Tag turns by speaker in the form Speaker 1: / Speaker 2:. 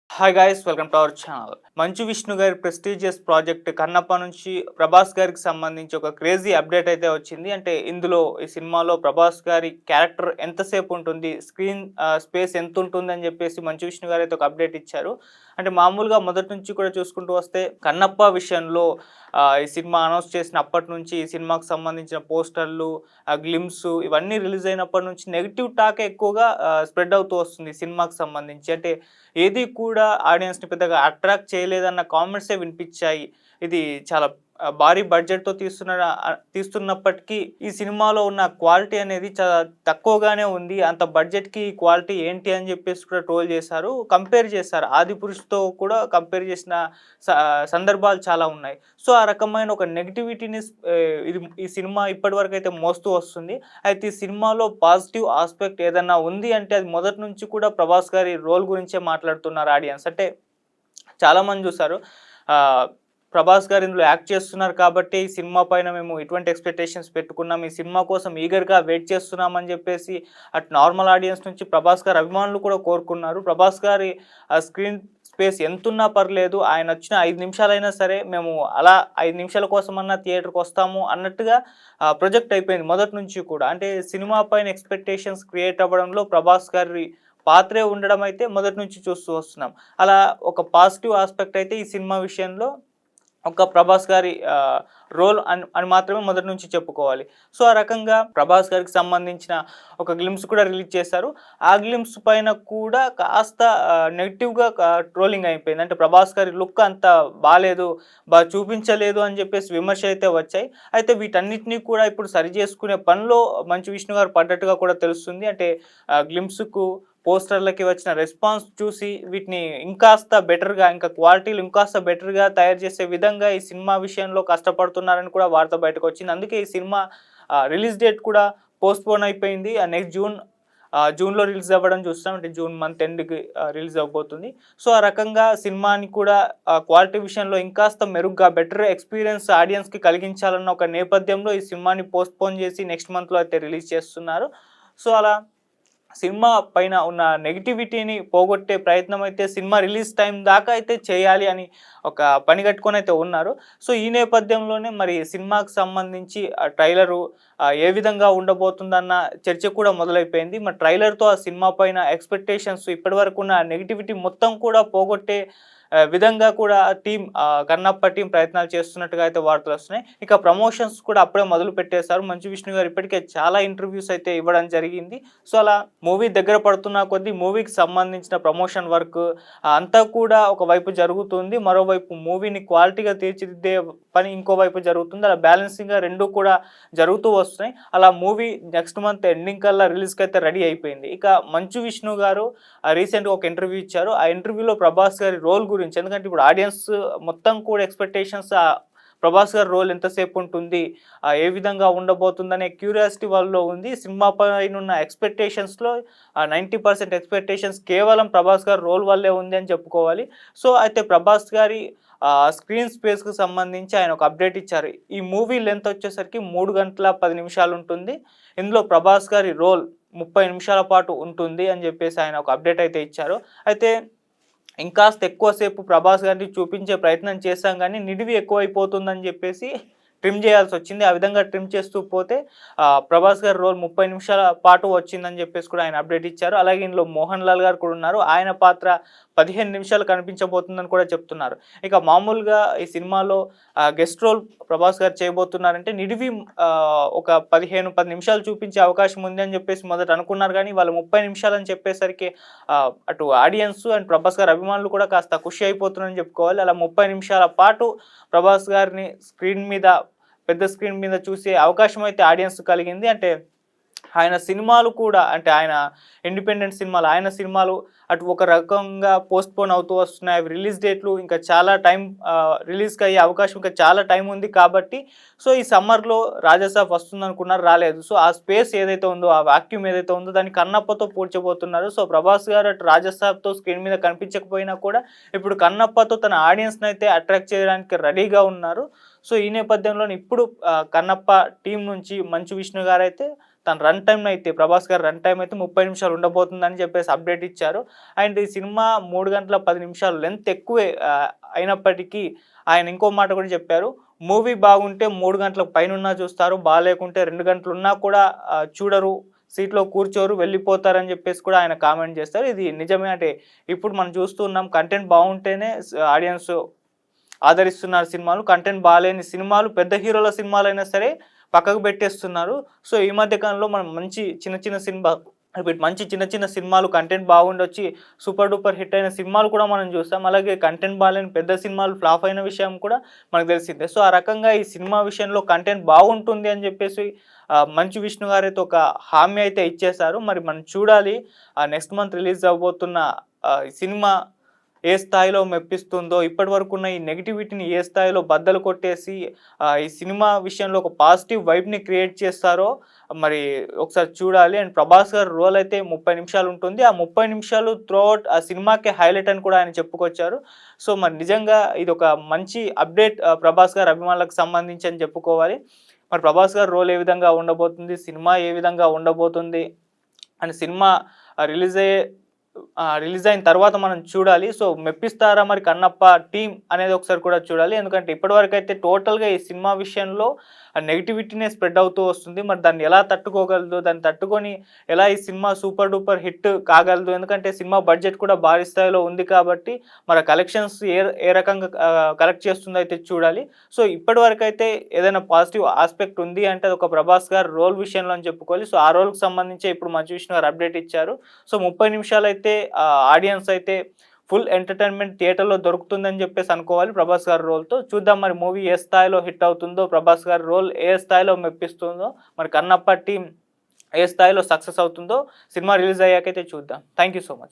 Speaker 1: Hi guys, welcome to our channel. Manchu Vishnu గారి prestigious project Kannappa నుంచి ప్రభాస్ గారికి సంబంధించి ఒక క్రేజీ అప్డేట్ అయితే వచ్చింది. అంటే ఇందులో ఈ సినిమాలో ప్రభాస్ గారి క్యారెక్టర్ ఎంతసేపు ఉంటుంది, స్క్రీన్ స్పేస్ ఎంత ఉంటుంది అని చెప్పేసి మంచు విష్ణు గారు అయితే ఒక అప్డేట్ ఇచ్చారు. అంటే మామూలుగా మొదటి నుంచి కూడా చూసుకుంటూ వస్తే కన్నప్ప విషయంలో ఈ సినిమా అనౌన్స్ చేసిన అప్పటి నుంచి ఈ సినిమాకి సంబంధించిన పోస్టర్లు, గ్లిమ్స్ ఇవన్నీ రిలీజ్ అయినప్పటి నుంచి నెగిటివ్ టాక్ ఎక్కువగా స్ప్రెడ్ అవుతూ వస్తుంది ఈ సినిమాకి సంబంధించి. అంటే ఏది కూడా ఆడియన్స్‌ని పెద్దగా అట్రాక్ట్ చేయలేదన్న కామెంట్సే వినిపిచ్చాయి. ఇది చాలా భారీ బడ్జెట్‌తో తీస్తున్నప్పటికీ ఈ సినిమాలో ఉన్న క్వాలిటీ అనేది చాలా తక్కువగానే ఉంది. అంత బడ్జెట్‌కి క్వాలిటీ ఏంటి అని చెప్పేసి కూడా ట్రోల్ చేశారు. కంపేర్ చేశారు. 'ఆదిపురుష్'తో కూడా కంపేర్ చేసిన స సందర్భాలు చాలా ఉన్నాయి. సో, ఆ రకమైన ఒక నెగటివిటీని ఈ సినిమా ఇప్పటివరకైతే మోస్తూ వస్తుంది. అయితే ఈ సినిమాలో పాజిటివ్ ఆస్పెక్ట్ ఏదన్నా ఉంది అంటే అది మొదటి నుంచి కూడా ప్రభాస్ గారి రోల్ గురించే మాట్లాడుతున్నారు ఆడియన్స్. అంటే చాలామంది చూసారు. ఆహ్, ప్రభాస్ గారు ఇందులో యాక్ట్ చేస్తున్నారు కాబట్టి ఈ సినిమా పైన మేము ఇటువంటి ఎక్స్‌పెక్టేషన్స్ పెట్టుకున్నాం. ఈ సినిమా కోసం ఈగర్‌గా వెయిట్ చేస్తున్నామని చెప్పేసి అటు నార్మల్ ఆడియన్స్ నుంచి ప్రభాస్ గారి అభిమానులు కూడా కోరుకున్నారు. ప్రభాస్ గారి స్క్రీన్ స్పేస్ ఎంతున్నా పర్లేదు, ఆయనొచ్చిన 5 నిమిషాలైనా సరే మేము అలా 5 నిమిషాల కోసమన్నా థియేటర్‌కొస్తాము అన్నట్టుగా ప్రొజెక్ట్ అయిపోయింది మొదటి నుంచి కూడా. అంటే సినిమా పైన ఎక్స్‌పెక్టేషన్స్ క్రియేట్ అవ్వడంలో ప్రభాస్ గారి పాత్రే ఉండడం అయితే మొదటి నుంచి చూస్తూ వస్తున్నాం. అలా ఒక పాజిటివ్ ఆస్పెక్ట్ అయితే ఈ సినిమా విషయంలో ఒక ప్రభాస్ గారి రోల్ అని మాత్రమే మొదటి నుంచి చెప్పుకోవాలి. సో, ఆ రకంగా ప్రభాస్ గారికి సంబంధించిన ఒక గ్లింప్స్ కూడా రిలీజ్ చేశారు. ఆ గ్లింప్స్ పైన కూడా కాస్త నెగెటివ్‌గా ట్రోలింగ్ అయిపోయింది. అంటే ప్రభాస్ గారి లుక్ అంత బాలేదు, చూపించలేదు అని చెప్పేసి విమర్శలైతే వచ్చాయి. అయితే వీటన్నిటిని కూడా ఇప్పుడు సరిచేసుకునే పనిలో మంచు విష్ణు గారు పడ్డట్టుగా కూడా తెలుస్తుంది. అంటే గ్లింప్స్‌కు పోస్టర్‌లకి వచ్చిన రెస్పాన్స్ చూసి వీటిని ఇంకాస్త బెటర్‌గా, ఇంకా క్వాలిటీలు ఇంకాస్త బెటర్‌గా తయారు చేసే విధంగా ఈ సినిమా విషయంలో కష్టపడుతున్నారని కూడా వార్త బయటకొచ్చింది. అందుకే ఈ సినిమా రిలీజ్ డేట్ కూడా పోస్ట్‌పోన్ అయిపోయింది. నెక్స్ట్ జూన్‌లో రిలీజ్ అవ్వడం చూస్తాం. అంటే జూన్ మంత్ ఎండ్‌కి రిలీజ్ అవ్వబోతుంది. సో, ఆ రకంగా సినిమాని కూడా క్వాలిటీ విషయంలో ఇంకాస్త మెరుగ్గా బెటర్ ఎక్స్‌పీరియన్స్ ఆడియన్స్‌కి కలిగించాలన్న ఒక నేపథ్యంలో ఈ సినిమాని పోస్ట్‌పోన్ చేసి నెక్స్ట్ మంత్‌లో అయితే రిలీజ్ చేస్తున్నారు. సో, అలా సినిమా పైన ఉన్న నెగటివిటీని పోగొట్టే ప్రయత్నం అయితే సినిమా రిలీజ్ టైం దాకా అయితే చేయాలి అని ఒక పని కట్టుకొనైతే ఉన్నారు. సో, ఈ నేపథ్యంలోనే మరి సినిమాకి సంబంధించి ట్రైలరు ఏ విధంగా ఉండబోతుందన్న చర్చ కూడా మొదలైపోయింది. మరి ట్రైలర్‌తో ఆ సినిమా పైన ఎక్స్‌పెక్టేషన్స్ ఇప్పటివరకున్న నెగటివిటీ మొత్తం కూడా పోగొట్టే విధంగా కూడా కన్నప్ప టీమ్ ప్రయత్నాలు చేస్తున్నట్టుగా అయితే వార్తలొస్తున్నాయి. ఇక ప్రమోషన్స్ కూడా అప్పుడే మొదలు పెట్టేశారు. మంచు విష్ణు గారు ఇప్పటికే చాలా ఇంటర్వ్యూస్ అయితే ఇవ్వడం జరిగింది. సో, అలా మూవీ దగ్గర పడుతున్న కొద్దీ మూవీకి సంబంధించిన ప్రమోషన్ వర్క్ అంతా కూడా ఒకవైపు జరుగుతుంది. మరోవైపు మూవీని క్వాలిటీగా తీర్చిదిద్దే పని ఇంకోవైపు జరుగుతుంది. అలా బ్యాలెన్సింగ్‌గా 2 కూడా జరుగుతూ వస్తున్నాయి. అలా మూవీ నెక్స్ట్ మంత్ ఎండింగ్ కల్లా రిలీజ్‌కైతే రెడీ అయిపోయింది. ఇక మంచు విష్ణు గారు రీసెంట్‌గా ఒక ఇంటర్వ్యూ ఇచ్చారు. ఆ ఇంటర్వ్యూలో ప్రభాస్ గారి రోల్ గురించి, ఎందుకంటే ఇప్పుడు ఆడియన్స్ మొత్తం కూడా ఎక్స్‌పెక్టేషన్స్ ప్రభాస్ గారి రోల్ ఎంతసేపు ఉంటుంది, ఏ విధంగా ఉండబోతుందనే క్యూరియాసిటీ వాళ్ళలో ఉంది. సినిమా పైనున్న ఎక్స్‌పెక్టేషన్స్‌లో 90% ఎక్స్‌పెక్టేషన్స్ కేవలం ప్రభాస్ గారి రోల్ వల్లే ఉంది అని చెప్పుకోవాలి. సో, అయితే ప్రభాస్ గారి స్క్రీన్ స్పేస్‌కి సంబంధించి ఆయన ఒక అప్డేట్ ఇచ్చారు. ఈ మూవీ లెంత్ వచ్చేసరికి 3 గంటల 10 నిమిషాలు ఉంటుంది. ఇందులో ప్రభాస్ గారి రోల్ 30 నిమిషాల పాటు ఉంటుంది అని చెప్పేసి ఆయన ఒక అప్డేట్ అయితే ఇచ్చారు. అయితే ఇంకాస్త ఎక్కువ సేపు ప్రభాస్ గారిని చూపించే ప్రయత్నం చేశాం గానీ, నిడివి ఎక్కువైపోతుందని జెప్పేసి ట్రిమ్ జేయాల్సొచ్చింది. ఆ విధంగా ట్రిమ్ చేస్తూ పోతే ప్రభాస్ గారి రోల్ 30 నిమిషాల పాటు వచ్చిందని జెప్పేసి కూడా ఆయన అప్డేట్ ఇచ్చారు. అలాగే ఇందులో మోహన్ లాల్ గారు కూడా ఉన్నారు. ఆయన పాత్ర 15 నిమిషాలు కనిపించబోతుందని కూడా చెప్తున్నారు. ఇక మామూలుగా ఈ సినిమాలో గెస్ట్ రోల్ ప్రభాస్ గారు చేయబోతున్నారంటే నిడివి ఒక 10 నిమిషాలు చూపించే అవకాశం ఉంది అని జెప్పేసి మొదట అనుకున్నారు గానీ, వాళ్ళు 30 నిమిషాలని చెప్పేసరికి అటు ఆడియన్స్ అండ్ ప్రభాస్ గారి అభిమానులు కూడా కాస్త ఖుషి అయిపోతున్నారని చెప్పుకోవాలి. అలా 30 నిమిషాల పాటు ప్రభాస్ గారిని పెద్ద స్క్రీన్ మీద చూసే అవకాశం అయితే ఆడియన్స్ కలిగింది. అంటే ఆయన సినిమాలు కూడా, అంటే ఆయన ఇండిపెండెంట్ సినిమాలు, ఆయన సినిమాలు అటు ఒక రకంగా పోస్ట్‌పోన్ అవుతూ వస్తున్నాయి. అవి రిలీజ్ డేట్లు ఇంకా చాలా టైం రిలీజ్‌కి అయ్యే అవకాశం ఇంకా చాలా టైం ఉంది కాబట్టి, సో, ఈ సమ్మర్‌లో రాజాసాబ్ వస్తుందనుకున్నారు, రాలేదు. సో, ఆ స్పేస్ ఏదైతే ఉందో, ఆ వాక్యూమ్ ఏదైతే ఉందో దాన్ని కన్నప్పతో పూడ్చబోతున్నారు. సో, ప్రభాస్ గారు అటు రాజాసాబ్‌తో స్క్రీన్ మీద కనిపించకపోయినా కూడా ఇప్పుడు కన్నప్పతో తన ఆడియన్స్‌నైతే అట్రాక్ట్ చేయడానికి రెడీగా ఉన్నారు. సో, ఈ నేపథ్యంలోనే ఇప్పుడు కన్నప్ప టీమ్ నుంచి మంచు విష్ణు గారైతే తన రన్ టైమ్ అయితే ప్రభాస్ గారి రన్ టైమ్ అయితే 30 నిమిషాలు ఉండబోతుందని చెప్పేసి అప్డేట్ ఇచ్చారు. అండ్ ఈ సినిమా 3 గంటల 10 నిమిషాలు లెంత్ ఎక్కువే అయినప్పటికీ ఆయన ఇంకో మాట కూడా చెప్పారు. మూవీ బాగుంటే 3 గంటలకు పైనున్నా చూస్తారు. బాలేకుంటే 2 గంటలున్నా కూడా చూడరు. సీట్‌లో కూర్చోరు, వెళ్ళిపోతారని చెప్పేసి కూడా ఆయన కామెంట్ చేస్తారు. ఇది నిజమే. అంటే ఇప్పుడు మనం చూస్తూ ఉన్నాం కంటెంట్ బాగుంటేనే ఆడియన్స్ ఆదరిస్తున్నారు సినిమాలు. కంటెంట్ బాలేని సినిమాలు పెద్ద హీరోల సినిమాలైనా సరే పక్కకు పెట్టేస్తున్నారు. సో, ఈ మధ్య కాలంలో మనం మంచి చిన్న చిన్న సినిమాలు కంటెంట్ బాగుండొచ్చి సూపర్ డూపర్ హిట్ అయిన సినిమాలు కూడా మనం చూసాం. అలాగే కంటెంట్ బాలేని పెద్ద సినిమాలు ఫ్లాప్ అయిన విషయం కూడా మనకు తెలిసిందే. సో, ఆ రకంగా ఈ సినిమా విషయంలో కంటెంట్ బాగుంటుంది అని చెప్పేసి మంచు విష్ణు గారైతే ఒక హామీ అయితే ఇచ్చేశారు. మరి మనం చూడాలి నెక్స్ట్ మంత్ రిలీజ్ అవ్వబోతున్న ఈ సినిమా ఏ స్థాయిలో మెప్పిస్తుందో, ఇప్పటివరకున్న ఈ నెగటివిటీని ఏ స్థాయిలో బద్దలు కొట్టేసి ఈ సినిమా విషయంలో ఒక పాజిటివ్ వైబ్‌ని క్రియేట్ చేస్తారో మరి ఒకసారి చూడాలి. అండ్ ప్రభాస్ గారి రోల్ అయితే 30 నిమిషాలు ఉంటుంది. ఆ 30 నిమిషాలు త్రూఅవుట్ ఆ సినిమాకే హైలైట్ అని కూడా ఆయన చెప్పుకొచ్చారు. సో, మరి నిజంగా ఇదొక మంచి అప్డేట్ ప్రభాస్ గారి అభిమానులకు సంబంధించి అని చెప్పుకోవాలి. మరి ప్రభాస్ గారి రోల్ ఏ విధంగా ఉండబోతుంది? సినిమా ఏ విధంగా ఉండబోతుంది? అండ్ సినిమా రిలీజ్ అయిన తర్వాత మనం చూడాలి. సో, మెప్పిస్తారా మరి కన్నప్ప టీమ్ అనేది ఒకసారి కూడా చూడాలి. ఎందుకంటే ఇప్పటివరకైతే టోటల్‌గా ఈ సినిమా విషయంలో నెగటివిటీనే స్ప్రెడ్ అవుతూ వస్తుంది. మరి దాన్ని ఎలా తట్టుకోగలదు? దాన్ని తట్టుకొని ఎలా ఈ సినిమా సూపర్ డూపర్ హిట్ కాగలదు? ఎందుకంటే సినిమా బడ్జెట్ కూడా భారీ స్థాయిలో ఉంది కాబట్టి మరి కలెక్షన్స్ ఏ రకంగా కలెక్ట్ చేస్తుందో అయితే చూడాలి. సో, ఇప్పటివరకైతే ఏదైనా పాజిటివ్ ఆస్పెక్ట్ ఉంది అంటే అది ఒక ప్రభాస్ గారి రోల్ విషయంలో అని చెప్పుకోవాలి. సో, ఆ రోల్‌కి సంబంధించే ఇప్పుడు మంచు విష్ణు గారు అప్డేట్ ఇచ్చారు. సో, 30 నిమిషాలైతే ఆడియన్స్ అయితే ఫుల్ ఎంటర్‌టైన్‌మెంట్ థియేటర్‌లో దొరుకుతుందని చెప్పేసి అనుకోవాలి ప్రభాస్ గారి రోల్‌తో. చూద్దాం మరి మూవీ ఏ స్థాయిలో హిట్ అవుతుందో, ప్రభాస్ గారి రోల్ ఏ స్థాయిలో మెప్పిస్తుందో, మరి కన్నప్ప టీమ్ ఏ స్థాయిలో సక్సెస్ అవుతుందో సినిమా రిలీజ్ అయ్యాకైతే చూద్దాం. Thank you so much.